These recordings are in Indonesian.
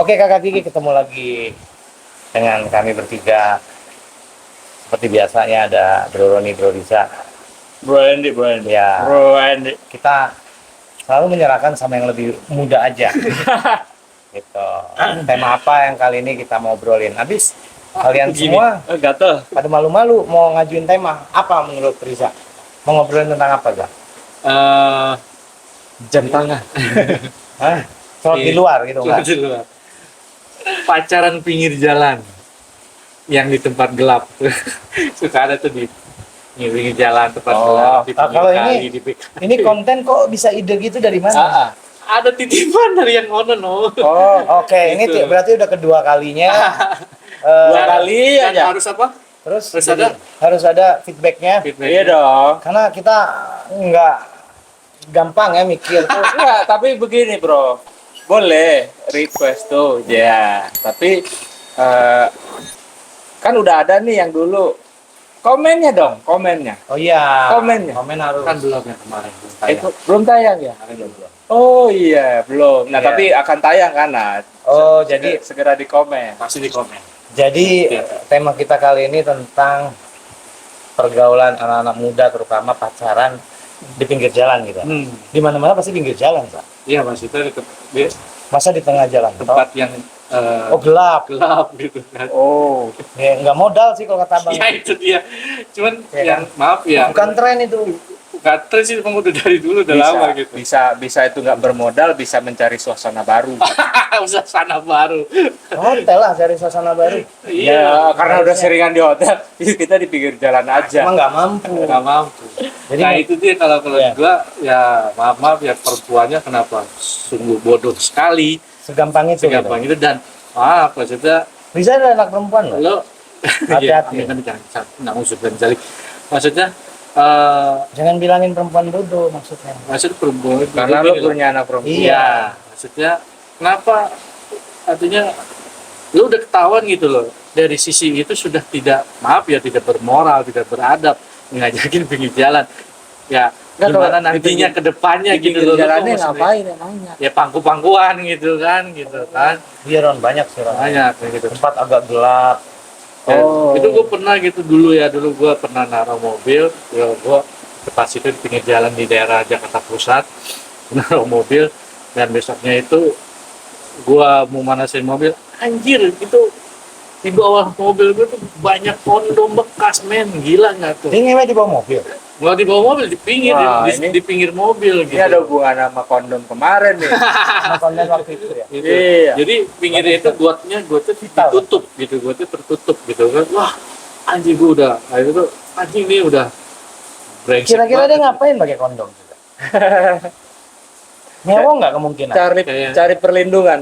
Oke Kakak Kiki, ketemu lagi dengan kami bertiga. Seperti biasanya ada Bro Roni, Bro Riza. Bro Andy. Ya, Bro Andy. kita selalu menyerahkan sama yang lebih muda aja. Gitu. Tema apa yang kali ini kita mau obrolin? Habis kalian Begini. semua Gatel. pada malu-malu mau ngajuin tema apa menurut Riza? Mau ngobrolin tentang apa gak? Jam tangan. Hah? Sholat di luar gitu Sholat nggak? di luar. Pacaran pinggir jalan yang di tempat gelap. Suka ada tuh di pinggir jalan tempat gelap di pinggir kalau kali, ini di ini konten kok bisa ide gitu dari mana? Ada titipan dari yang ono no. Oh, oke. Ini Gitu. berarti udah kedua kalinya. Dua kali Dan aja. harus apa? Terus Terus jadi harus ada feedbacknya. Feedback. Iya dong. Karena kita nggak gampang ya mikir tuh. Enggak, tapi begini bro, boleh request tuh, ya. Tapi kan udah ada nih yang dulu. Komennya dong, komennya. Oh iya. Komennya. Komen harus. Kan belum yang kemarin. Itu belum tayang ya? Belum. Oh iya, belum. Nah, Iya. tapi akan tayang kan? Nah, Oh, jadi segera di komen. Pasti di komen. jadi tema kita kali ini tentang pergaulan anak-anak muda, terutama pacaran di pinggir jalan gitu. Di mana-mana pasti pinggir jalan, Pak. Iya maksudnya di Masa di tengah jalan? tempat yang Oh, gelap. gelap gitu kan. Oh, ya nggak modal sih kalau kata Bang. Ya itu dia. Cuman Ya yang maaf ya. Bukan tren itu. Bukan sih, emang udah dari dulu udah lama gitu. Bisa itu nggak bermodal, bisa mencari suasana baru. Suasana baru. Hotel lah cari suasana baru. Ya, karena udah seringan di hotel, kita di pinggir jalan aja. Emang nggak mampu. Nggak mampu. Jadi Nah itu dia kalau Iya. gua ya maaf ya perempuannya kenapa sungguh bodoh sekali segampang itu. segampang itu dan maaf maksudnya Bisa ada anak perempuan loh. lo Hati-hati. kan jangan usut dan jalik maksudnya Jangan bilangin perempuan bodoh maksudnya. maksud perempuan Karena gini lu loh. punya anak perempuan. Iya. Maksudnya kenapa artinya lu udah ketahuan gitu loh dari sisi itu sudah tidak maaf ya tidak bermoral tidak beradab ngajakin pinggir jalan ya Nggak, gimana kalau nantinya di ke depannya Di gitu pinggir loh lu jalannya kok maksudnya- ngapain emangnya? ya pangku-pangkuan gitu kan Iya Ron, banyak sih Ron. banyak kayak gitu. Tempat agak gelap. Dan Oh. itu gue pernah gitu dulu gue pernah naruh mobil gue pas itu di pinggir jalan di daerah Jakarta Pusat naruh mobil dan besoknya itu gue mau manasin mobil anjir itu di bawah mobil gue tuh banyak kondom bekas men gila nggak tuh Ini ngewe di bawah mobil. nggak di bawah mobil di pinggir Wah, di, ini- di pinggir mobil gitu Ini ada hubungan sama kondom kemarin nih. Sama konten waktu itu ya. Gitu. Iya. Jadi pinggirnya itu gue tuh ditutup gitu, gue tuh tertutup gitu kan. Wah, anjing gue udah, nah itu tuh anjing nih udah brengsek. Kira-kira dia banget. ngapain pakai kondom juga? Nyewa nggak kemungkinan? Cari perlindungan.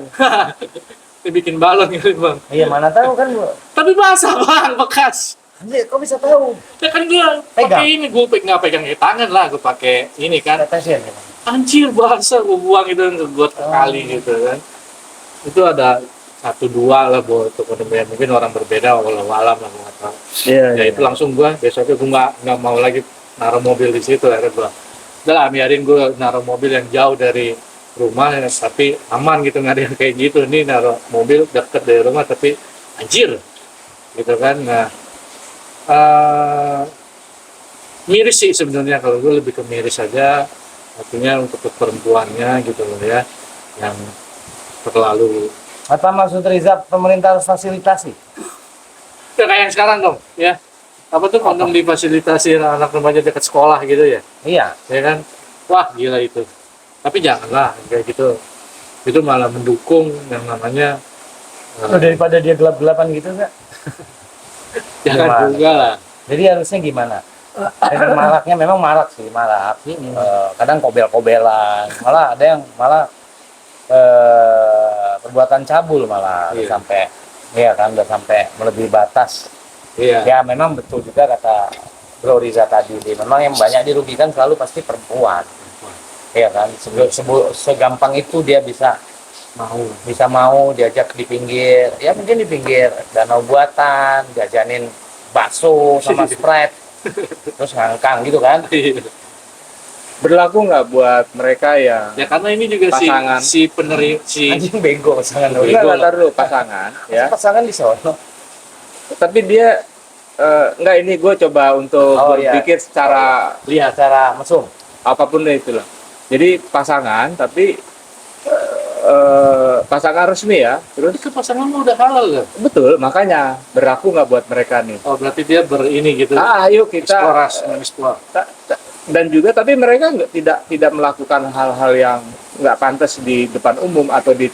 Dia bikin balon gitu bang. Iya mana tahu kan gua. Tapi basah bang, bekas. Anjir, kok bisa tahu? Ya kan gue Pegang. pakai ini, gue nggak pegang di tangan lah, gue pakai ini kan. Tetesin gitu. Anjir basah, gue buang itu buat kali gitu kan. Itu ada 1-2 lah buat kondom yang mungkin orang berbeda walau alam lah nggak tahu. Iya. Ya itu langsung gua besoknya gua nggak mau lagi naruh mobil di situ akhirnya gua udah lah biarin gua naruh mobil yang jauh dari rumah ya, tapi aman gitu nggak ada yang kayak gitu ini naruh mobil deket dari rumah tapi anjir gitu kan nah miris sih sebenarnya kalau gue lebih ke miris aja artinya untuk perempuannya gitu loh ya yang terlalu Apa maksud Riza pemerintah harus fasilitasi? ya kayak yang sekarang dong ya apa tuh kondom difasilitasi anak remaja dekat sekolah gitu ya Iya. ya kan wah gila itu tapi janganlah kayak gitu itu malah mendukung yang namanya Loh, daripada dia gelap-gelapan gitu nggak? jangan gimana? juga lah Jadi harusnya gimana? Dengan maraknya memang marak sih, marak. Kadang kobel-kobelan, malah ada yang malah perbuatan cabul malah udah Iya. sampai ya kan udah sampai melebihi batas. iya Ya memang betul juga kata Bro Riza tadi, memang yang banyak dirugikan selalu pasti perempuan. Ya kan, segampang itu dia bisa mau diajak di pinggir, ya mungkin di pinggir danau buatan, diajanin bakso sama Sprite, terus ngangkang gitu kan. berlaku nggak buat mereka yang Ya karena ini juga Pasangan. si Anjing bego pasangan lu. enggak Bego ntar dulu pasangan ya, Pasangan di sono. tapi dia enggak, ini gue coba untuk Oh, iya. berpikir secara lihat Secara mesum. apapun deh itulah. Jadi pasangan tapi pasangan resmi ya, terus itu pasangan lu udah halal kan? betul, makanya berlaku nggak buat mereka nih. Oh berarti dia ini gitu. Ayo kita Eksplorasi. dan juga tapi mereka tidak melakukan hal-hal yang nggak pantas di depan umum atau di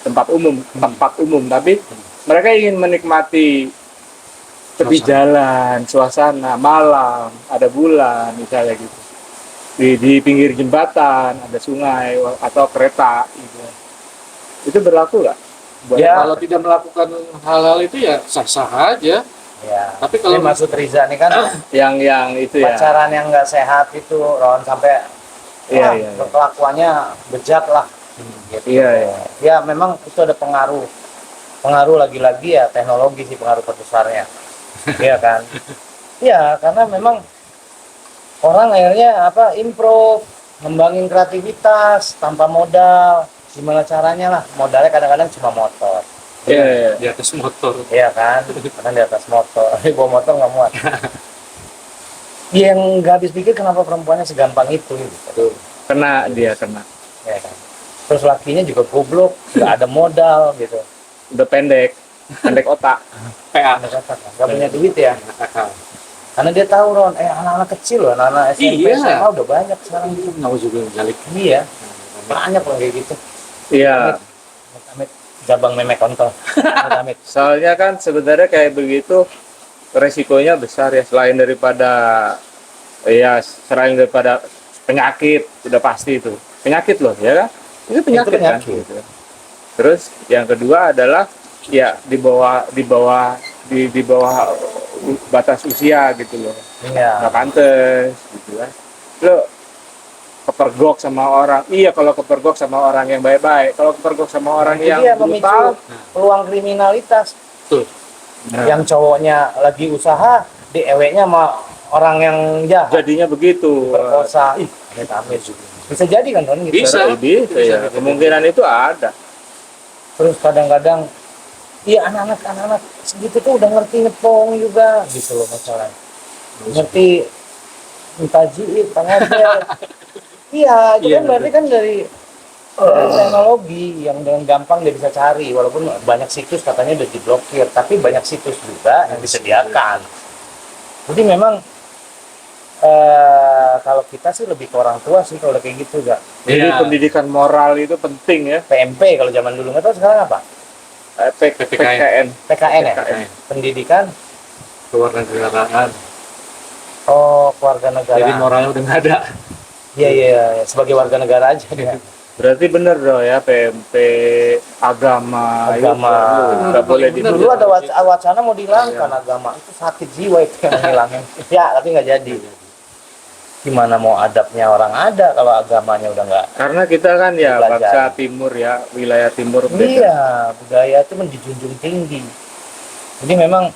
tempat umum, tapi mereka ingin menikmati tepi jalan, suasana malam, ada bulan misalnya gitu, di pinggir jembatan ada sungai atau kereta gitu. Itu berlaku nggak buat Ya. Kalau tidak melakukan hal-hal itu ya sah-sah aja. Ya. Tapi kalau- Ini maksud Riza nih kan yang itu ya? pacaran yang nggak sehat itu, Ron, sampai Iya, iya, iya. kelakuannya bejat lah. Gitu. Iya, iya. Ya memang itu ada pengaruh lagi-lagi ya teknologi sih pengaruh terbesarnya. Iya kan? Iya, karena memang orang akhirnya improve, ngembangin kreativitas tanpa modal. Gimana caranya lah? Modalnya kadang-kadang cuma motor. Iya, iya. Di atas motor. Iya kan? Karena di atas motor. Bawa motor nggak muat. Yang nggak habis pikir kenapa perempuannya segampang itu gitu. Kena dia kena. Ya kan? Terus lakinya juga goblok, nggak ada modal gitu. Udah pendek otak. PA. Nggak punya duit ya. Akal. Karena dia tahu Ron, anak-anak kecil loh, anak-anak SMP, Iya. SMA udah banyak sekarang gitu. Mau juga jalik. Iya, banyak loh kayak gitu. Iya. Amit, jabang memek kontol. Amit. Soalnya kan sebenarnya kayak begitu resikonya besar ya, selain daripada penyakit, udah pasti itu penyakit loh ya kan, itu penyakit, kan penyakit. gitu. Terus yang kedua adalah ya di bawah batas usia gitu loh, Iya. nggak pantes gitu kan. Lo kepergok sama orang, iya kalau kepergok sama orang yang baik-baik, kalau kepergok sama orang Itu yang dia memicu brutal, peluang kriminalitas. Betul. nah, Yang cowoknya lagi usaha, dieweknya sama orang yang jahat, jadinya begitu. berkosa. Amit juga. Bisa jadi kan Ron gitu. Bisa. Bisa ya, kemungkinan itu ada. Terus kadang-kadang iya anak-anak segitu tuh udah ngerti nyepong juga gitu loh masalahnya. Ngerti mentaji, ngobel. Iya, itu Iya, kan berarti kan dari teknologi yang dengan gampang dia bisa cari, walaupun banyak situs katanya udah diblokir, tapi banyak situs juga yang disediakan. Jadi memang kalau kita sih lebih ke orang tua sih kalau kayak gitu gak. Jadi Iya. pendidikan moral itu penting ya. PMP kalau zaman dulu nggak tahu sekarang apa? PKN. PKN ya? PKN. Pendidikan Kewarganegaraan. keluarga negara. Jadi moralnya udah nggak ada. Iya, iya, sebagai warga negara aja dia. Berarti bener dong ya, PMP agama itu Agama. nggak boleh di Bener. Dulu ada wacana mau dihilangkan agama, itu sakit jiwa itu yang ngilangin. Ya, tapi nggak jadi. Gimana mau adabnya orang ada kalau agamanya udah nggak. karena kita kan ya Belajar. bangsa timur ya, wilayah timur beda. Iya, budaya itu dijunjung tinggi. Jadi memang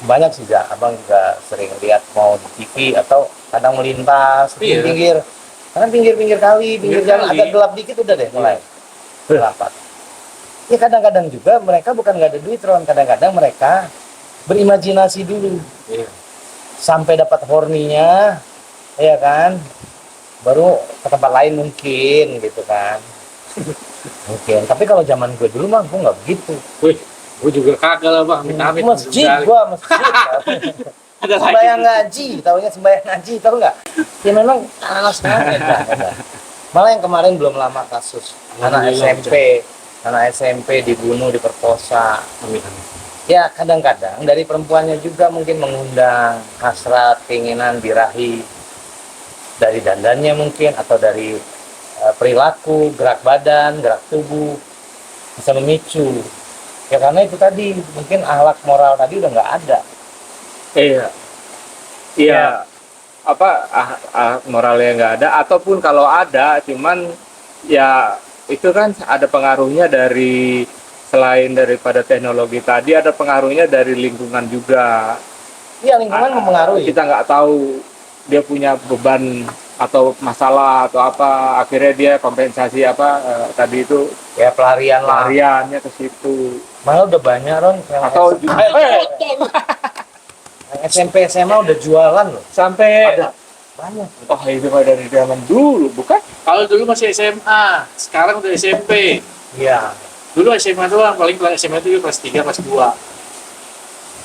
banyak sih ya, abang juga sering lihat mau di TV atau kadang melintas di Iya. pinggir, karena pinggir kali, pinggir Pinggir jalan kali. agak gelap dikit udah deh mulai gelapan. Ya kadang-kadang juga mereka bukan nggak ada duit Ron, kadang-kadang mereka berimajinasi dulu Iya. sampai dapat horninya, ya kan, baru ke tempat lain mungkin gitu kan. Mungkin, tapi kalau zaman gue dulu mah gue nggak begitu. Wih, gue juga kagak lah bang. Amit-amit. Masjid Sekali. gua masjid. Ada lagi. Sembayang ngaji, taunya sembayang ngaji, tahu nggak? Ya memang anak sekarang beda. Malah yang kemarin belum lama kasus anak Alhamdulillah, SMP dibunuh, diperkosa. Amin, amin. Ya kadang-kadang dari perempuannya juga mungkin mengundang hasrat, keinginan birahi dari dandannya mungkin atau dari perilaku, gerak badan, gerak tubuh bisa memicu. Ya karena itu tadi mungkin akhlak moral tadi udah nggak ada. Iya. Iya. Apa moralnya nggak ada, ataupun kalau ada cuman ya itu kan ada pengaruhnya dari, selain daripada teknologi tadi, ada pengaruhnya dari lingkungan juga. Iya lingkungan mempengaruhi. Kita nggak tahu dia punya beban atau masalah atau apa, akhirnya dia kompensasi apa tadi itu Ya pelarian lah. lariannya ke situ. Malah udah banyak Ron yang Atau yang SMP SMA udah jualan loh. sampai Ada. Banyak. oh itu mah dari zaman dulu bukan? Kalau dulu masih SMA, sekarang udah SMP. Iya. Dulu SMA doang, paling kelas SMA itu kelas 3, kelas 2.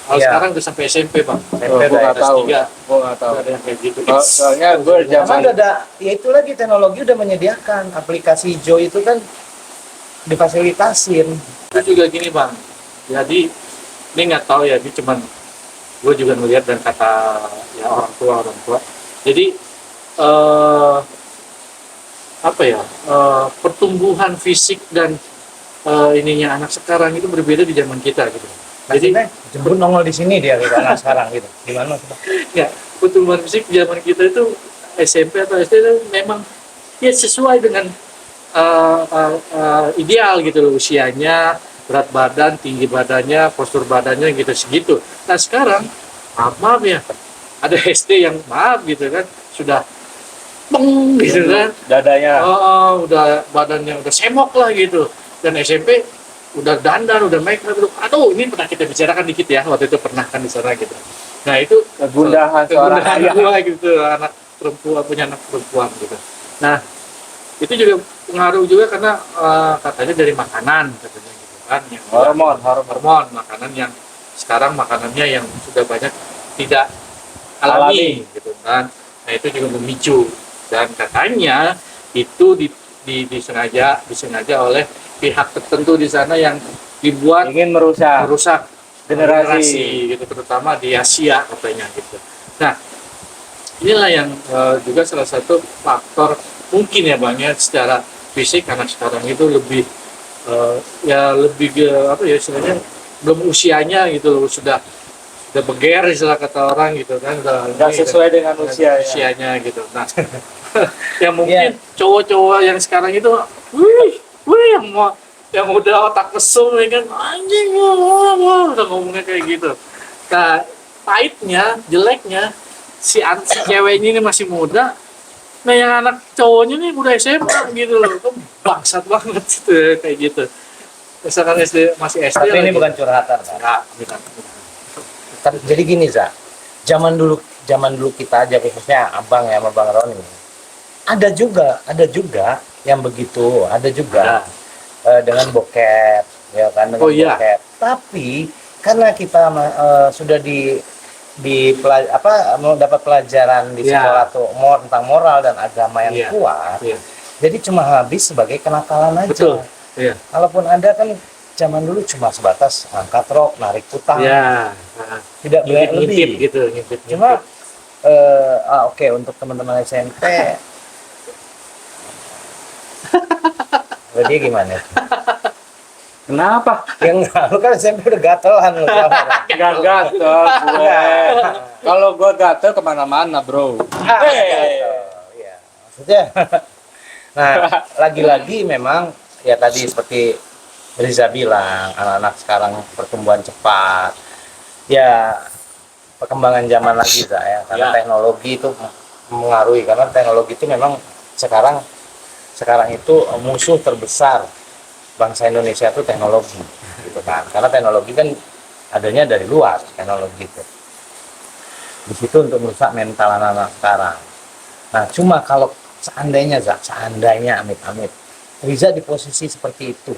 Kalau Iya. sekarang udah sampai SMP, Bang. Oh, SMP gua udah nggak tahu. 3. Gua nggak tahu. Ada yang kayak gitu. Soalnya gue Karena zaman udah ada, ya itu lagi teknologi udah menyediakan aplikasi hijau itu kan difasilitasin. Itu juga gini, Bang. Jadi ini nggak tahu ya, ini cuman gue juga melihat dan kata ya orang tua. Jadi apa ya, pertumbuhan fisik dan ininya anak sekarang itu berbeda di zaman kita gitu. Jadi Maksudnya jemput nongol di sini dia gitu anak sekarang gitu. Gimana maksudnya? ya pertumbuhan fisik zaman kita itu SMP atau SD itu memang ya sesuai dengan ideal gitu loh, usianya, berat badan, tinggi badannya, postur badannya gitu segitu. Nah sekarang maaf ya, ada SD yang maaf gitu kan sudah peng gitu kan, dadanya udah badannya udah semok lah gitu, dan SMP udah dandan, udah make up, aduh ini pernah kita bicarakan dikit ya, waktu itu pernah kan di sana gitu. Nah itu kegundahan seorang kegundahan ayah. gua gitu, anak perempuan, punya anak perempuan gitu. Nah itu juga pengaruh juga karena katanya dari makanan katanya gitu kan, yang hormon makanan yang sekarang makanannya yang sudah banyak tidak alami gitu kan. Nah itu juga memicu, dan katanya itu disengaja oleh pihak tertentu di sana yang dibuat ingin merusak generasi gitu, terutama di Asia katanya gitu. Nah inilah yang juga salah satu faktor mungkin ya Bang ya, secara fisik anak sekarang itu lebih ya lebih apa ya istilahnya, belum usianya gitu loh, sudah beger istilah kata orang gitu kan, nggak sesuai dengan usia usianya gitu. Nah yang mungkin cowok-cowok yang sekarang itu yang udah otak mesum ya kan, anjing wah, udah ngomongnya kayak gitu. Nah pahitnya, jeleknya si ceweknya ini masih muda, nah yang anak cowoknya nih udah SMA gitu loh, itu bangsat banget gitu kayak gitu. Misalkan SD masih SD Tapi ini lagi. bukan curhatan kan? Enggak, bukan. Jadi gini Za, zaman dulu kita aja, khususnya abang ya sama Bang Roni, ada juga yang begitu, ada juga dengan bokep, ya kan, dengan bokep. Tapi karena kita sudah dapat pelajaran di sekolah tuh tentang moral dan agama yang kuat, jadi cuma habis sebagai kenakalan aja. Betul. Kalaupun ada kan zaman dulu cuma sebatas angkat rok, narik utang, tidak lebih gitu. Cuma oke, untuk teman-teman SMP berarti gimana? Kenapa? Yang lu kan SMP udah gatelan lu. Gak gatel gue. Kalau gue gatel kemana-mana bro. Iya, maksudnya. Nah, lagi-lagi memang ya tadi seperti Riza bilang, anak-anak sekarang pertumbuhan cepat. Ya perkembangan zaman lagi ya, karena teknologi itu mengaruhi, karena teknologi itu memang sekarang itu musuh terbesar bangsa Indonesia itu teknologi gitu kan, karena teknologi kan adanya dari luar, teknologi itu di situ untuk merusak mental anak-anak sekarang. Nah cuma kalau seandainya amit-amit Riza di posisi seperti itu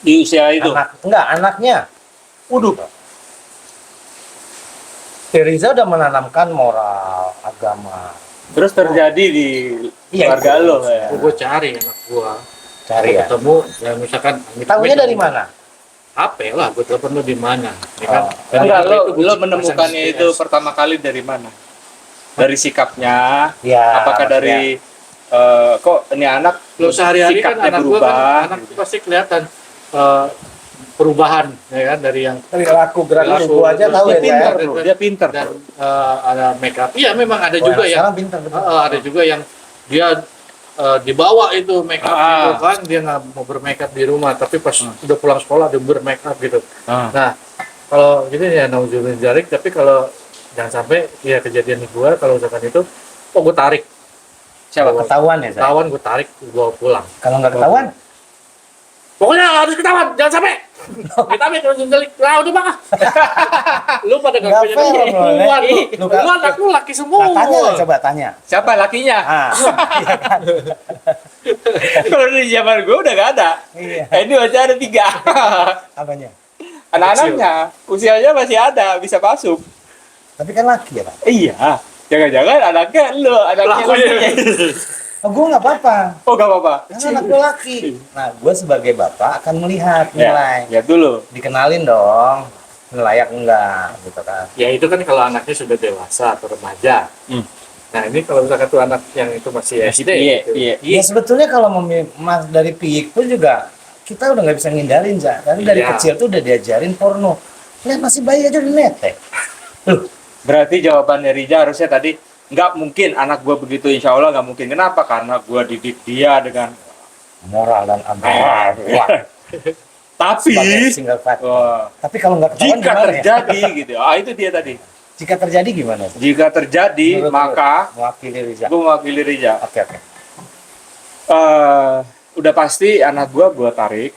Di usia itu? anaknya Riza udah menanamkan moral, agama. Terus terjadi di keluarga lo ya? Gue cari anak gua, Cari ya. ketemu ya misalkan Tahunya dari mana? HP lah, gue telepon lo di mana ya kan. Enggak, lo menemukannya itu pertama kali dari mana? Dari sikapnya? Ya, apakah dari kok ini anak lo sehari-hari kan sikapnya anak gua berubah? kan, anak tuh pasti kelihatan perubahan ya kan, dari yang Perilaku gerak tubuh aja tahu Dia ya. pinter bro, dia pinter. dan ada make up. Iya memang ada Oh, juga yang sekarang pinter betul. ada juga yang dia dibawa itu make up gitu kan, dia nggak mau bermake up di rumah, tapi pas udah pulang sekolah dia bermake up gitu. Nah kalau gitu ya nauzubillah jarik, tapi kalau jangan sampai ya kejadian di gua kalau misalkan itu Oh, gue tarik. Siapa? Ketahuan ya, Zak? Ketahuan gue tarik, gue pulang. Kalau nggak ketahuan, Pokoknya harus ketahuan, jangan sampai. Kita ambil terus jelik. Lah udah bang. Lu pada Nggak gak punya fair, duit. bro, Lu Lu kan- anak lu laki semua. nah, tanya lah, coba tanya. Siapa lakinya? Ah, iya kan? Kalau di zaman gue udah gak ada. Iya. Ini masih ada 3. Apanya? Anak-anaknya, usianya masih ada, bisa masuk. Tapi kan laki ya, Pak? Iya. Jangan-jangan anaknya lu, anaknya lakinya. Oh, gue nggak apa-apa. Oh, gak apa-apa. Karena anak gue laki. Nah, gue sebagai bapak akan melihat nilai. Ya, lihat dulu. Dikenalin dong, layak enggak, gitu kan. Ya itu kan kalau anaknya sudah dewasa atau remaja. Hmm. Nah ini kalau misalkan tuh anak yang itu masih SD. Iya, gitu. iya. Ya sebetulnya kalau mas dari PIK pun juga kita udah nggak bisa ngindarin, Zak. Karena dari Iya. kecil tuh udah diajarin porno. Lihat masih bayi aja udah netek. Berarti jawabannya Rija harusnya tadi nggak mungkin anak gua begitu, insya Allah nggak mungkin. Kenapa? Karena gua didik dia dengan Moral dan agama. Wah, tapi sebagai single father. wah, Tapi kalau nggak ketahuan jika gimana ya? terjadi gitu. Ah, itu dia tadi. Jika terjadi gimana? Jika terjadi, Menurut maka lu, mewakili Riza. gua mewakili Rija. Oke, oke. Udah pasti anak gua tarik,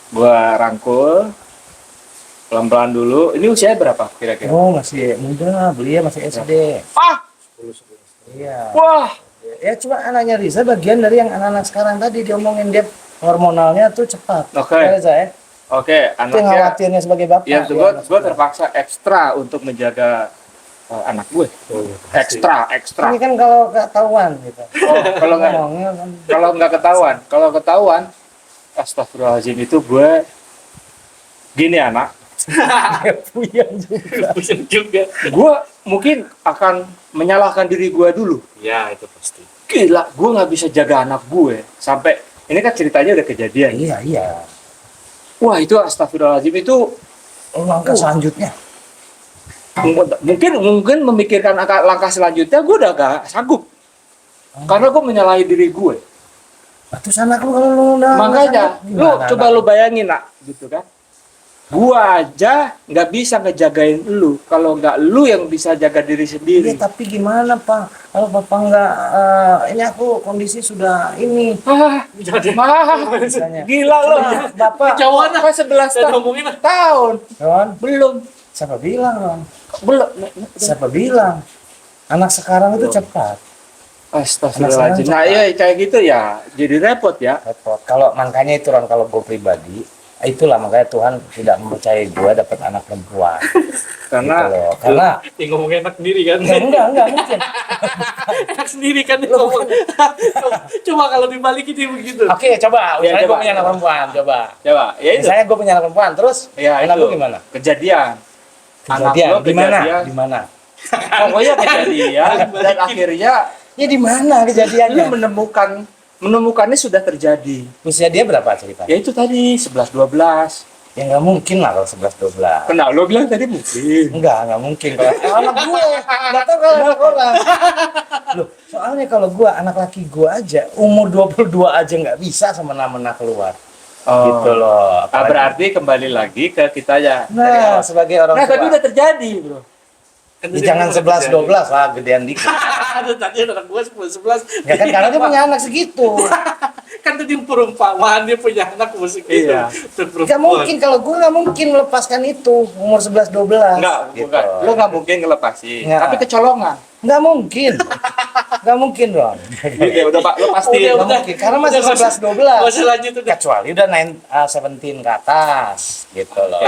gua rangkul pelan-pelan dulu. Ini usianya berapa kira-kira? Oh, masih muda, beliau masih SD. Ah, 10-11. Iya. wah, Ya cuma anaknya Riza bagian dari yang anak-anak sekarang tadi diomongin dia hormonalnya tuh cepat. Oke. Ya, Riza, ya. oke, Itu yang anaknya. khawatirnya sebagai bapak. Ya, Dia gua anak gua sekolah. terpaksa ekstra untuk menjaga anak gue. Oh, iya, pasti. Ekstra. Ini kan kalau nggak tahuan gitu. Oh, kalau nggak Ngomongnya kan kalau ketahuan, astagfirullahaladzim, itu gue gini anak, puyeng juga. Pusing juga. gue mungkin akan menyalahkan diri gue dulu. Ya itu pasti. Gila, gue nggak bisa jaga anak gue sampai ini kan ceritanya udah kejadian. Iya, iya. Wah, itu astagfirullahaladzim, itu Langkah selanjutnya. mungkin memikirkan langkah selanjutnya gue udah gak sanggup karena gue menyalahi diri gue. Terus anak lu kalau lu udah Makanya lu gimana, coba anak? lu bayangin nak, gitu kan? Gua aja nggak bisa ngejagain lu kalau nggak lu yang bisa jaga diri Iya, sendiri. tapi gimana, Pak? Kalau Bapak nggak ini aku kondisi sudah ini. Jadi Misalnya. Gila lo, Bapak, Jauhan apa 11 saya ngomongin lah. tahun Ron, belum siapa bilang, Ron? belum. Siapa bilang? Anak sekarang itu cepat. Astagfirullahaladzim. Nah ya kayak gitu ya, jadi repot ya. Repot. Kalau makanya itu, Ron, kalau gue pribadi, itulah makanya Tuhan tidak mempercayai gue dapat anak perempuan. Karena Gitu loh. Karena Yang ngomongin enak sendiri kan. enggak mungkin. Enak sendiri kan dia ngomong. Coba kalau dibalikin dia begitu. Oke, coba. Ya, Misalnya gue coba. punya anak perempuan, coba. coba ya itu. Misalnya gue punya anak perempuan, terus Ya anak itu lu gimana? kejadian. Anak Kejadian lo di mana? kejadian. Di mana? Pokoknya kejadian dan akhirnya Ya di mana lu kejadiannya? menemukannya sudah terjadi. Usia dia berapa ceritanya? Ya itu tadi 11-12. Ya nggak mungkin lah kalau 11-12. Kenal lo bilang tadi mungkin. Nggak mungkin kalau anak gue. Nggak tahu kalau anak orang. Loh, soalnya kalau gue, anak laki gue aja, umur 22 aja nggak bisa semena-mena keluar. Gitu loh. Apalagi- Berarti kembali lagi ke kita ya. Nah, sebagai orang Nah, tua. tapi udah terjadi, bro. Ya, jangan 11-12 lah, gedean dikit. Ada tadi anak gua 11. Ya kan karena dia punya anak segitu. Kan tadi perumpamaan dia punya anak musik itu. Iya. Dan perempuan. Gak mungkin, kalau gue nggak mungkin melepaskan itu umur 11-12. Enggak, gitu. bukan. Lo nggak mungkin ngelepasin. Nggak. Tapi kecolongan. Nggak mungkin. Nggak mungkin dong. Ya udah, Pak, lo pasti. Udah, Nggak mungkin, karena masih Udah, 11-12. Masih lanjut udah. Kecuali udah 17 ke atas gitu loh.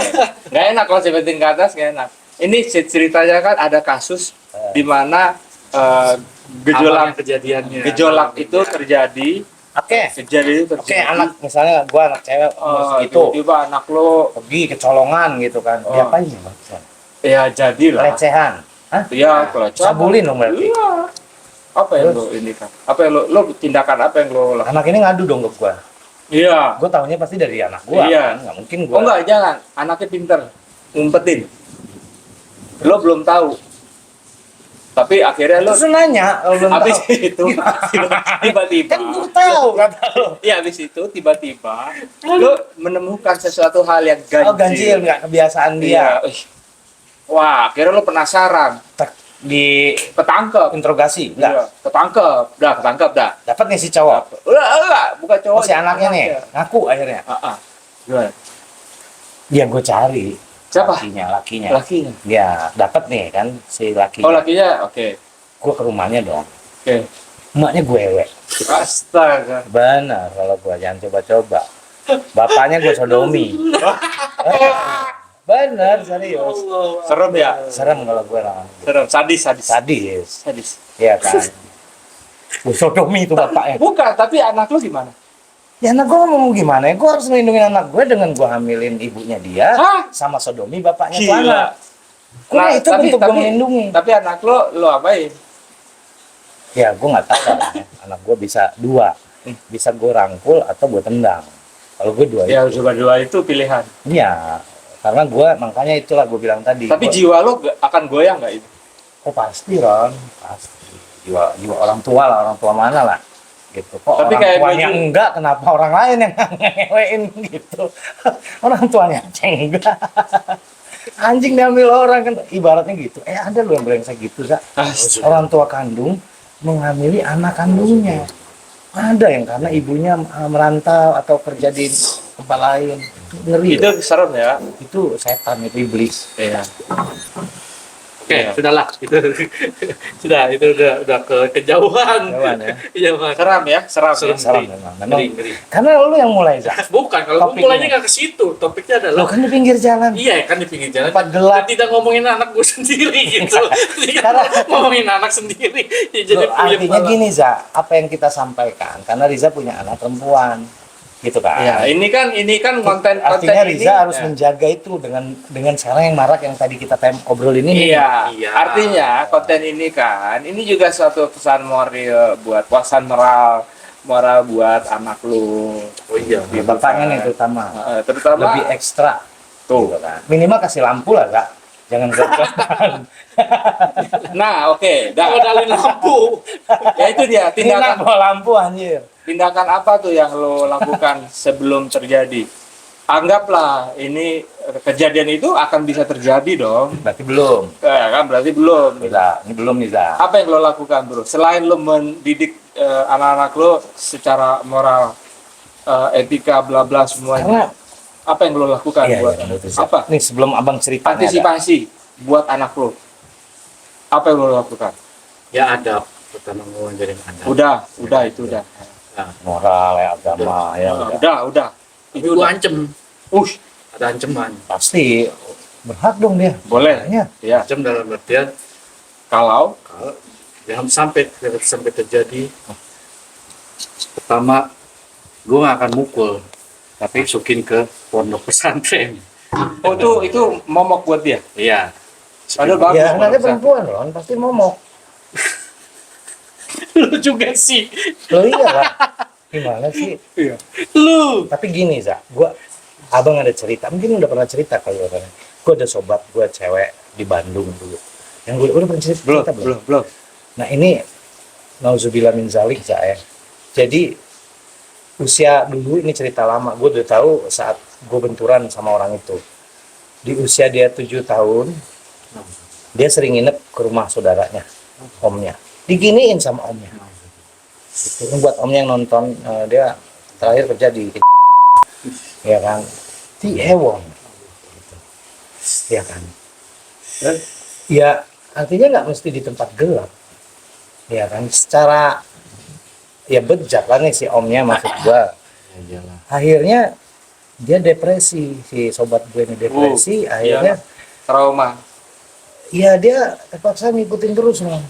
Nggak enak kalau 17 ke atas, nggak enak. Ini ceritanya kan ada kasus di mana Awalnya kejadiannya. gejolak itu terjadi. Oke. Kejadian itu Oke, terjadi. anak misalnya gua anak cewek umur segitu Tiba-tiba anak lo pergi kecolongan gitu kan. Oh. Diapain ya, Bang? ya jadilah. Pelecehan. Hah? Ya, pelecehan. Sabulin dong berarti. Iya. Apa yang lo ini kan? Apa yang lo tindakan apa yang lo lakukan? Anak ini ngadu dong ke gua. Iya. Gua tahunya pasti dari anak gua. Iya. Kan? Nggak mungkin gua. Oh enggak, jangan. Anaknya pinter. Ngumpetin. Lo belum tahu. Tapi akhirnya lo Terus lu nanya kalau belum habis tahu. itu tiba-tiba Kan gua tahu kata lu. ya habis itu tiba-tiba lo menemukan sesuatu hal yang ganjil. Oh, ganjil nggak kebiasaan dia. Iya. Wah, akhirnya lo penasaran. di Ketangkep. interogasi Iya, enggak ketangkep dah. dapat nih si cowok Enggak, bukan cowok. oh si anaknya nih ngaku akhirnya Gimana? dia gue cari Siapa? lakinya Lakinya. ya dapat nih kan si Oh, lakinya lakinya. Oke. gue ke rumahnya dong Oke. emaknya gue Astaga. benar kalau gue jangan coba-coba bapaknya gue sodomi benar serius Serem ya? serem kalau gue orang Serem. Sadis. sadis ya kan gue sodomi itu bapaknya Bukan, tapi anak lu gimana? ya anak gue ngomong gimana ya gue harus melindungi anak gue dengan gue hamilin ibunya dia Hah? sama sodomi bapaknya tuh Gila. anak gue Nah, itu bentuk gue melindungi Tapi anak lu apain? ya gue nggak tahu ya. Anak gue bisa dua bisa gue rangkul atau gue tendang kalau gue dua Ya, coba dua itu pilihan. iya karena gue makanya itulah gue bilang tadi Tapi gua, jiwa lu akan goyang nggak itu? oh pasti Ron pasti jiwa orang tua lah orang tua mana lah gitu kok Tapi orang kayak tuanya baju- enggak kenapa orang lain yang ngewein gitu orang tuanya enggak anjing diambil orang kan ibaratnya gitu ada lu yang brengsek gitu Za. Orang tua kandung menghamili anak kandungnya ada yang karena ibunya merantau atau kerja di tempat lain ngeri Itu serem ya. itu setan itu iblis Iya. Oke, sudahlah. Itu udah kejauhan. Jauhan ya. Iya, Mas. Seram ya, seram. Serem. salah Ngeri. memang Ngeri. karena lu yang mulai Za. Bukan, kalau gue Topiknya. mulainya nggak ke situ. Topiknya Lo adalah kan di pinggir jalan iya kan di pinggir jalan. Tempat gelap. Dan tidak ngomongin anak gue sendiri gitu. Tidak Karena- ngomongin anak sendiri. Ya, jadi Loh, punya artinya kepala. gini Za, apa yang kita sampaikan karena Riza punya anak perempuan gitu kan. Ya, ini kan konten Artinya ini. Riza harus ya. menjaga itu dengan sekarang yang marak yang tadi kita obrolin ini. Iya, Iya. artinya konten ini kan, ini juga suatu pesan moral buat moral buat anak lu. Oh iya. Di bapaknya nih terutama Terutama lebih ekstra tuh. gitu kan. Minimal kasih lampu lah Kak. Jangan gelap-gelapan. Nah, oke, dah. Modalin lampu. Ya itu dia Tindakan tindakan bawa lampu anjir. tindakan apa tuh yang lo lakukan sebelum terjadi? Anggaplah ini kejadian itu akan bisa terjadi dong. Berarti belum. Kan berarti belum. Riza, ini belum nih Za. Apa yang lo lakukan, Bro? Selain lo mendidik anak-anak lo secara moral, etika, bla bla semuanya. Karena Apa yang lo lakukan iya, buat iya, betul, Za. apa? Nih sebelum Abang cerita nih ada. Antisipasi buat anak lo. Apa yang lo lakukan? Ya ada. Pertama gue ngajarin ada. Udah itu udah. Nah, Moral ya agama ya udah. Udah. itu gue ancem. Ush, Ada ancaman. Pasti berhak dong dia. boleh. Kayaknya. Ya, Ancam dalam artian kalau kalau jangan sampai terjadi. Pertama, gue nggak akan mukul, tapi masukin ke pondok pesantren. itu momok buat dia. Iya. Padahal bagus. Ya, anaknya pondok perempuan loh, pasti momok. Lu juga sih. Lo iya lah. Gimana sih? Iya. Lu. Tapi gini, Za, abang ada cerita, mungkin udah pernah cerita kali ya. Gue ada sobat gue cewek di Bandung dulu. Yang gue udah pernah cerita Belum. Nah ini, nauzubillah min zalik, Za ya. Jadi, usia dulu ini cerita lama. Gue udah tahu saat gue benturan sama orang itu. Di usia dia 7 tahun, dia sering nginep ke rumah saudaranya, omnya. Diginiin sama omnya. Gitu. Buat omnya yang nonton, dia terakhir kerja di ya kan, di Ewon. Gitu. Ya kan. Dan, ya artinya nggak mesti di tempat gelap. Ya kan, secara ya bejat lah nih si omnya maksud gua. Akhirnya dia depresi, si sobat gue ini depresi, akhirnya Trauma. ya dia terpaksa ngikutin terus Bang.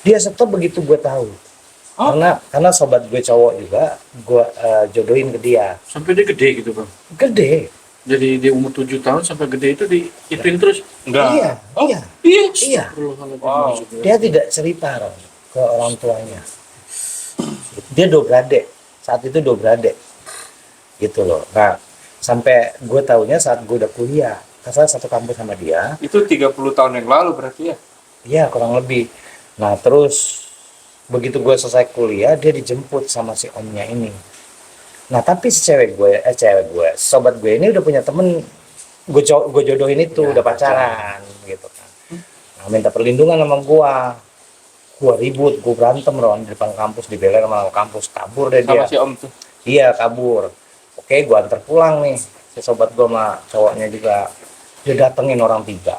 Dia stop begitu gue tahu. Oh. Karena sobat gue cowok juga gue jodohin ke dia. Sampai dia gede gitu bang. Gede. Jadi di umur 7 tahun sampai gede itu diituin terus. Iya. Iya. Iya. Wow. Dia tidak cerita Ron, ke orang tuanya. Dia dobradek. Saat itu dobradek. Gitu loh. Nah, sampai gue taunya saat gue udah kuliah. Karena satu kampus sama dia. Itu 30 tahun yang lalu berarti ya? Iya, kurang lebih. Nah, terus begitu gue selesai kuliah, dia dijemput sama si omnya ini. Nah, tapi si sobat gue ini udah punya temen, gue jodohin itu, udah pacaran, gitu kan. Nah, minta perlindungan sama gua ribut, gua berantem Ron di depan kampus, dibela sama kampus, kabur deh Sama dia. si Om tuh. Iya kabur. Oke, gua antar pulang nih. Si sobat gua sama cowoknya juga. Dia datengin orang 3.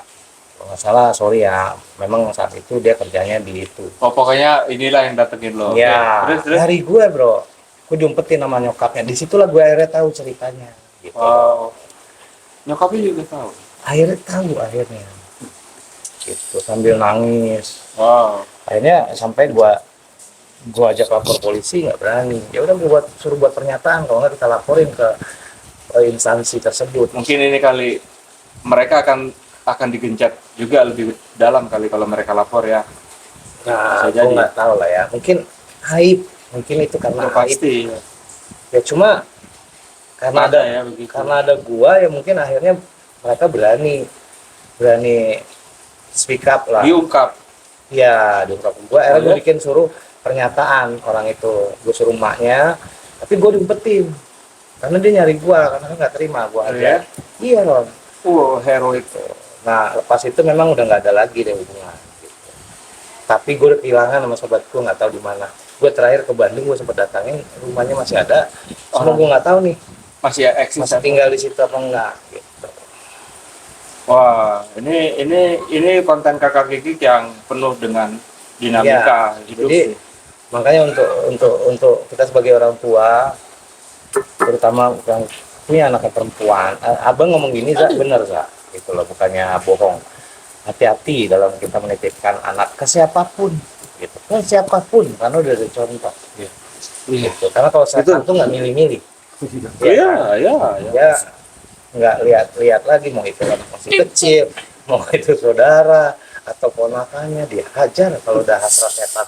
Kalau nggak salah, sorry ya. Memang saat itu dia kerjanya di itu. Oh pokoknya inilah yang datengin lo. Ya, Oke. Terus. dari gue bro. Gue diumpetin sama nyokapnya. Disitulah gue akhirnya tahu ceritanya. Gitu. Wow. Nyokapnya juga tahu. Akhirnya tahu akhirnya. Gitu, sambil nangis. Wow. Akhirnya sampai gue ajak lapor polisi nggak berani. Ya udah gue suruh buat pernyataan, kalau nggak kita laporin ke instansi tersebut. Mungkin ini kali mereka akan digenjot juga lebih dalam kali kalau mereka lapor ya. Nah, Bisa gue jadi. nggak tahu lah ya. Mungkin aib, mungkin itu karena Udah aib. pasti. Ya cuma karena Ada ya begitu. karena ada gua ya mungkin akhirnya mereka berani speak up lah. Diungkap. Ya diungkap gua. Akhirnya gue Oh, ya? bikin suruh pernyataan orang itu. Gue suruh emaknya, tapi gue diumpetin karena dia nyari gua karena kan nggak terima gua Oh, aja. ya? Iya Ron. Heroik. Nah lepas itu memang udah nggak ada lagi deh hubungan. Gitu. Tapi gue udah kehilangan sama sobat gue, nggak tahu di mana. Gue terakhir ke Bandung, gue sempat datangin, rumahnya masih ada. Cuma gue nggak tahu nih Masih eksis. masih tinggal di situ apa enggak. Gitu. Wah, ini konten kakak Kiki yang penuh dengan dinamika hidup. Jadi makanya untuk kita sebagai orang tua, terutama yang punya anaknya perempuan, abang ngomong gini Zak, bener Zak, gitu loh, bukannya bohong. Hati-hati dalam kita menitipkan anak ke siapapun, gitu, ke siapapun, karena udah ada contoh, gitu. Karena kalau setan tuh nggak milih-milih, Iya, iya, iya. ya nggak lihat-lihat lagi mau itu anak masih kecil, mau itu saudara atau ponakannya, dia hajar kalau udah hasrat setan,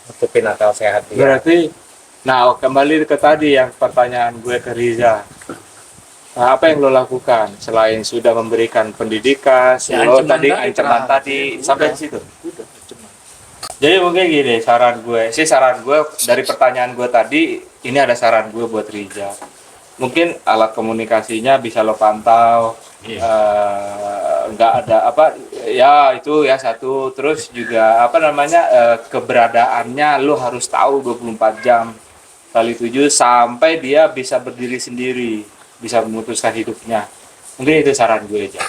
tutupin akal sehat dia. Berarti, nah kembali ke tadi yang pertanyaan gue ke Riza. Nah, apa yang lo lakukan selain sudah memberikan pendidikan, Ya, lo ancaman tadi tadi, ancaman Kak. tadi Udah. sampai di situ. Udah, cuma. Jadi mungkin gini, saran gue dari pertanyaan gue tadi, ini ada saran gue buat Riza. Mungkin alat komunikasinya bisa lo pantau, Iya. nggak ada apa, ya itu ya satu. Terus juga apa namanya, keberadaannya lo harus tahu 24 jam kali 7 sampai dia bisa berdiri sendiri, bisa memutuskan hidupnya. Mungkin itu saran gue aja.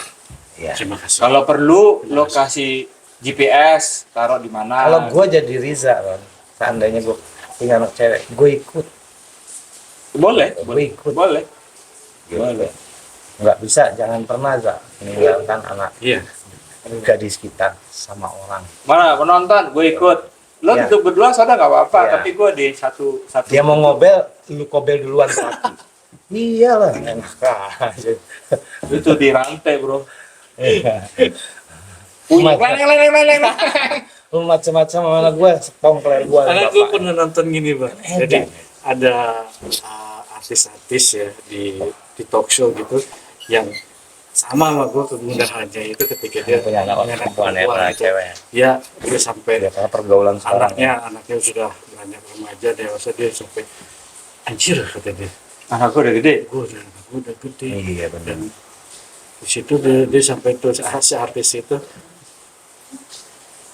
Ya. Terima kasih. Kalau perlu lo kasih GPS, taruh di mana. Kalau gue jadi Riza, Ron, seandainya gue punya anak cewek, gue ikut. boleh, Gue ikut. boleh. Boleh. Nggak bisa, jangan pernah Za meninggalkan anak Iya. gadis kita sama orang. Mana penonton, gue ikut. Lo Ya. duduk berdua sana nggak apa-apa, Ya. tapi gue di satu. Dia mau ngobel, lu kobel duluan ke laki. Iyalah, enak aja. Itu di rantai bro. Mat- Lu macam-macam mana gue, sepong keler gue. Karena gue pernah nonton gini bang. Edan. Jadi ada artis-artis ya di talk show gitu yang sama sama gue kegundahannya itu ketika dia Punya anak perempuan ya, anak gitu. cewek. Ya dia sampai Ya, karena pergaulan sekarang. anaknya sudah beranjak remaja dewasa, dia sampai anjir kata dia, Anak gue udah gede. gue udah gede. Iya benar. Dan di situ dia sampai tuh si artis itu,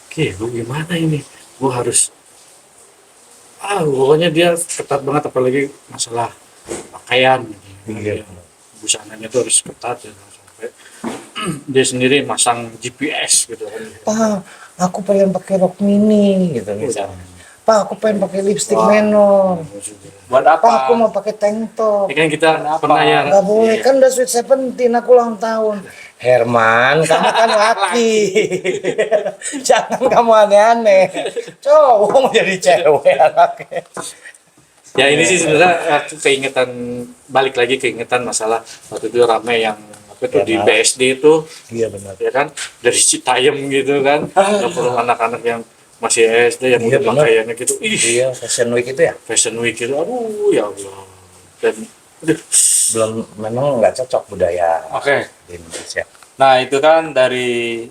oke gue gimana ini, gue harus pokoknya dia ketat banget, apalagi masalah pakaian gitu. Iya. Busananya tuh harus ketat ya, sampai dia sendiri masang GPS gitu kan. Pak, aku pengen pakai rok mini gitu misalnya. Pak, aku pengen pakai lipstick menor. Buat Pak, apa? aku mau pakai tank top. Ya kan kita pernah ya, Nggak boleh, kan udah Sweet 17, aku ulang tahun. Herman, kamu kan laki. Jangan kamu aneh-aneh. Cowok mau jadi cewek anaknya. ya ini sih sebenarnya keingetan, balik lagi keingetan masalah waktu itu rame yang apa itu Ya, di Mas. BSD itu Iya benar. ya kan, dari Citayam gitu kan, nggak perlu anak-anak yang masih SD yang Iya, udah benar. pakaiannya gitu, ih Iya, Fashion Week itu ya. fashion week gitu, aduh ya Allah. Dan aduh, Belum, memang nggak cocok budaya Oke. di Indonesia. Nah itu kan dari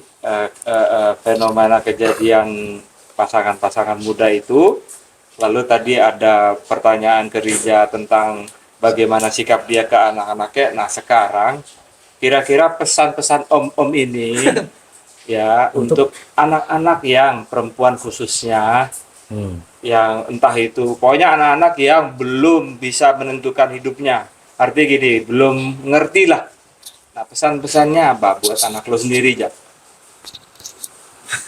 fenomena kejadian pasangan-pasangan muda itu. Lalu tadi ada pertanyaan ke Riza tentang bagaimana sikap dia ke anak-anaknya. Nah sekarang kira-kira pesan-pesan om-om ini ya untuk anak-anak yang perempuan khususnya, yang entah itu pokoknya anak-anak yang belum bisa menentukan hidupnya, artinya gini, belum ngerti lah. Nah, pesan-pesannya apa buat anak lo sendiri, Jak?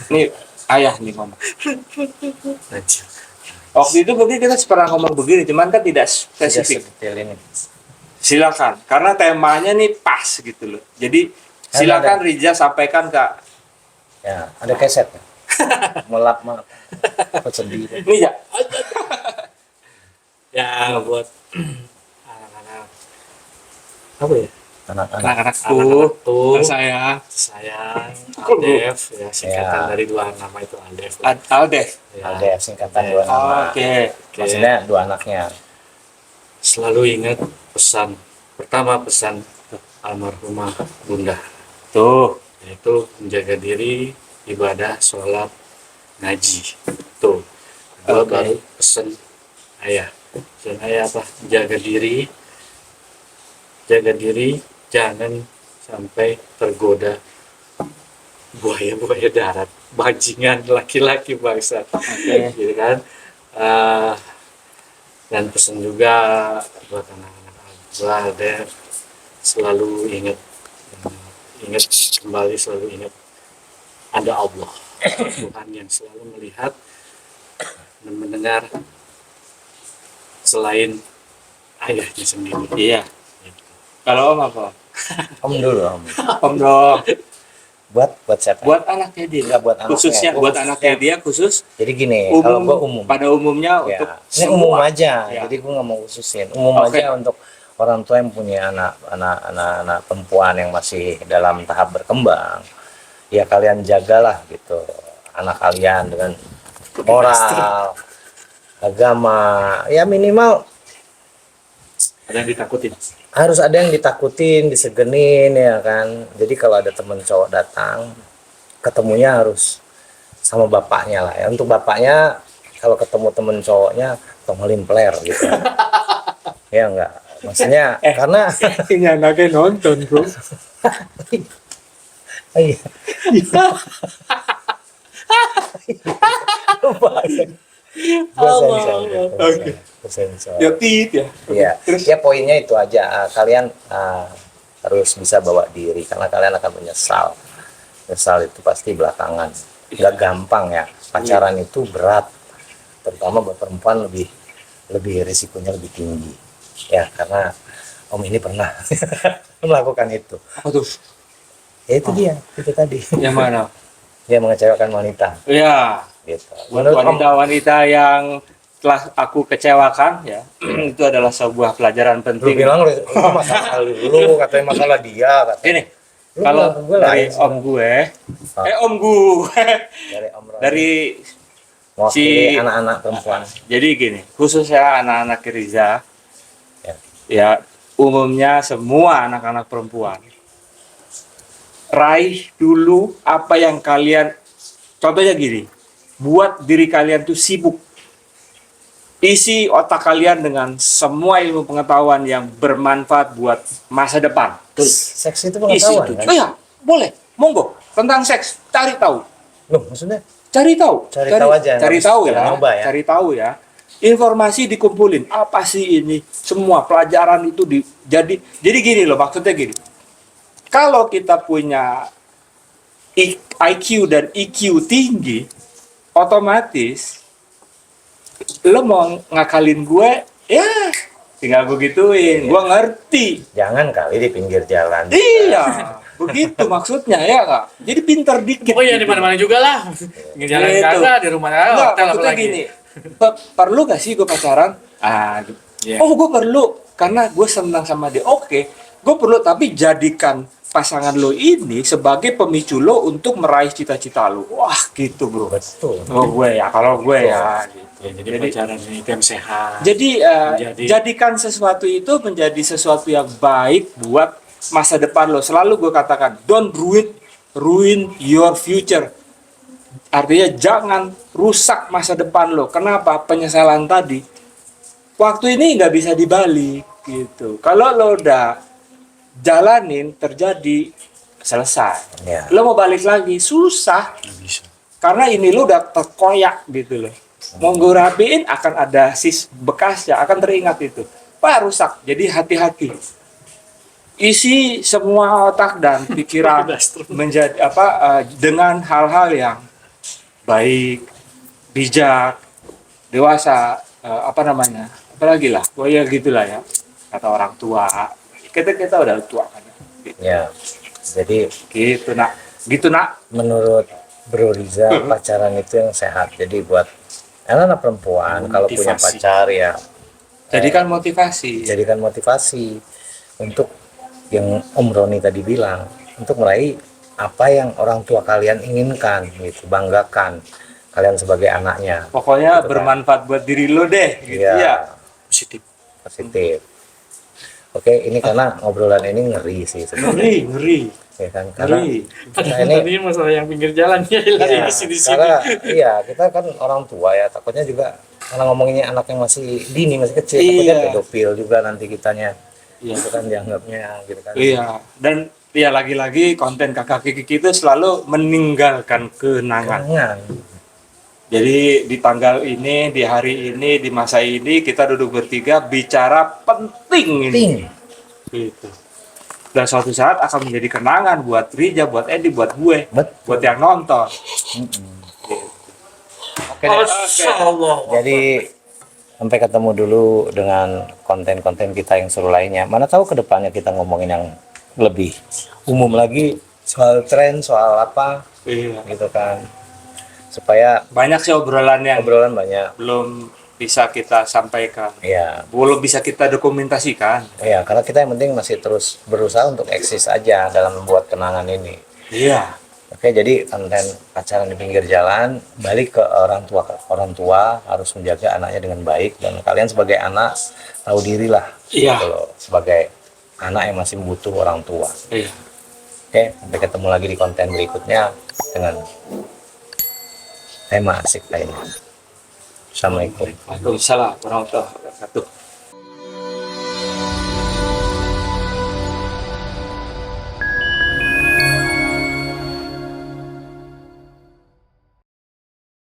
Ini ayah nih ngomong. Waktu itu mungkin kita pernah ngomong begini, cuman kan tidak spesifik. Ini. Silakan, karena temanya nih pas gitu loh. Jadi silakan Riza sampaikan ke. Ya, ada keset. Melap aku sedih. Ini ya. Ya buat anak-anak apa ya? Anak-anakku Anak-anakku Sayang. sayang Aldef ya, singkatan Ya. dari dua nama itu Aldef. Aldef. Ya, ada singkatan dua nama. Oke. Maksudnya dua anaknya. selalu ingat pesan pertama, pesan almarhumah Bunda, Tuh. yaitu menjaga diri, ibadah, sholat, ngaji. Tuh. Kedua Oke. baru pesan ayah. Pesan ayah apa? Jaga diri, jangan sampai tergoda buaya-buaya darat, bajingan laki-laki bangsa. Gitu kan. Eh, dan pesan juga buat anak-anak gua, Dep, selalu ingat selalu ingat ada Allah, Tuhan yang selalu melihat dan mendengar selain ayahnya sendiri. Iya. Kalau Om apa? Om dulu, Om. Om dong. Buat siapa? Buat anaknya dia. Enggak buat anaknya. Khususnya buat anaknya dia khusus. Jadi gini, kalau gua umum. Pada umumnya Ya, untuk ini umum semua. aja. Ya. Jadi gua nggak mau khususin. Umum Oke. aja untuk orang tua yang punya anak perempuan yang masih dalam tahap berkembang. Ya kalian jagalah gitu anak kalian dengan moral, agama. Ya minimal Ada yang ditakutin. harus ada yang ditakutin, disegenin ya kan. Jadi kalau ada temen cowok datang, ketemunya harus sama bapaknya lah ya. Untuk bapaknya kalau ketemu temen cowoknya tongolin player gitu. Ya enggak. Maksudnya karena Ini anaknya nonton, Bro. iya. Oke. Ya tit ya. Iya, ya poinnya itu aja. Kalian harus bisa bawa diri karena kalian akan menyesal. Menyesal itu pasti belakangan. Nggak gampang ya. Pacaran itu berat, terutama buat perempuan lebih risikonya lebih tinggi. Ya karena Om ini pernah melakukan itu. Apa tuh? Ya itu dia, itu tadi. Yang mana? Dia mengecewakan wanita. Ya, Gitu. buat wanita-wanita yang telah aku kecewakan ya, itu adalah sebuah pelajaran Lu penting. bilang itu masalah lu, katanya masalah dia, katanya. Ini Lu kalau bilang, gue dari lain sih. om gue, Ah. om gue, Dari Om Roy. dari mewakili si- anak-anak perempuan. jadi gini, khususnya anak-anak Riza, Ya. ya umumnya semua anak-anak perempuan, raih dulu apa yang kalian, contohnya gini, buat diri kalian tuh sibuk, isi otak kalian dengan semua ilmu pengetahuan yang bermanfaat buat masa depan. Seks itu Isi pengetahuan itu. kan? Oh ya, boleh, monggo tentang seks, cari tahu. Loh, maksudnya? Cari tahu, Cari tahu aja, cari nggak tahu mesti ya, nyoba ya. cari tahu ya. Informasi dikumpulin, apa sih ini? Semua pelajaran itu jadi gini loh, maksudnya gini. Kalau kita punya IQ dan EQ tinggi, otomatis lo mau ngakalin gue, ya tinggal gue gituin, gue ngerti. Jangan kali di pinggir jalan. Iya, begitu maksudnya ya nggak? Jadi pintar dikit. Pokoknya di gitu. mana-mana juga lah. Nggak jalan Gitu. kagak, di rumah kagak, Enggak, hotel maksudnya apalagi. gini, perlu gak sih gue pacaran? Iya. Oh, gue perlu karena gue senang sama dia. Oke, gue perlu, tapi jadikan pasangan lo ini sebagai pemicu lo untuk meraih cita-cita lo. Wah, gitu bro. Betul. Oh, gue ya, kalau gue ya. Gitu. Ya, jadi pacaran ini itu yang sehat. Jadi, Jadi- jadikan sesuatu itu menjadi sesuatu yang baik buat masa depan lo. Selalu gue katakan, don't ruin your future. Artinya jangan rusak masa depan lo. Kenapa? Penyesalan tadi. Waktu ini nggak bisa dibalik gitu. Kalau lo udah jalanin, terjadi selesai. Ya. Lo mau balik lagi susah Nggak bisa. karena ini lo udah terkoyak gitu loh. Mau gue rapiin akan ada bekasnya, akan teringat itu. Wah rusak. Jadi hati-hati. Isi semua otak dan pikiran menjadi dengan hal-hal yang baik, bijak, dewasa, apalagi lah, pokoknya gitulah ya, kata orang tua. Kita udah tua kan, Ya. Jadi gitu nak. menurut Bro Riza pacaran itu yang sehat. Jadi buat anak-anak perempuan kalau punya Motivasi. pacar ya Jadikan motivasi. jadikan motivasi untuk yang Om Roni tadi bilang, untuk meraih apa yang orang tua kalian inginkan gitu, banggakan kalian sebagai anaknya. Pokoknya Gitu kan. bermanfaat buat diri lo deh, gitu Iya, ya. Positif. positif. Oke, ini karena ngobrolan ini ngeri sih sebenarnya, Ngeri. ya kan? Karena Ngeri. kita ini Tadi masalah yang pinggir jalan ya, lari iya, di sini-sini. karena iya kita kan orang tua ya, takutnya juga karena ngomonginnya anak yang masih dini, masih kecil, takutnya Iya. pedofil juga nanti kitanya. Iya. Itu kan dianggapnya gitu kan. Iya, dan ya lagi-lagi konten kakak Kiki itu selalu meninggalkan kenangan. Jangan. Jadi di tanggal ini, di hari ini, di masa ini kita duduk bertiga bicara penting ini. Ting. Gitu. Dan suatu saat akan menjadi kenangan buat Rija, buat Edi, buat gue, Betul. buat yang nonton. Oke deh. Masyaallah. Jadi sampai ketemu dulu dengan konten-konten kita yang seru lainnya. Mana tahu kedepannya kita ngomongin yang lebih umum lagi soal tren, soal apa Iya. gitu kan. Supaya Banyak sih obrolan yang obrolan banyak. belum bisa kita sampaikan, Iya. belum bisa kita dokumentasikan. Iya, karena kita yang penting masih terus berusaha untuk eksis aja dalam membuat kenangan ini. Iya. Oke, jadi konten pacaran di pinggir jalan, balik ke orang tua harus menjaga anaknya dengan baik, dan kalian sebagai anak tahu diri lah, Iya. gitu loh, sebagai anak yang masih butuh orang tua. Iya. Oke, sampai ketemu lagi di konten berikutnya dengan tema asik lainnya. Assalamualaikum. Waalaikumsalam warahmatullahi wabarakatuh.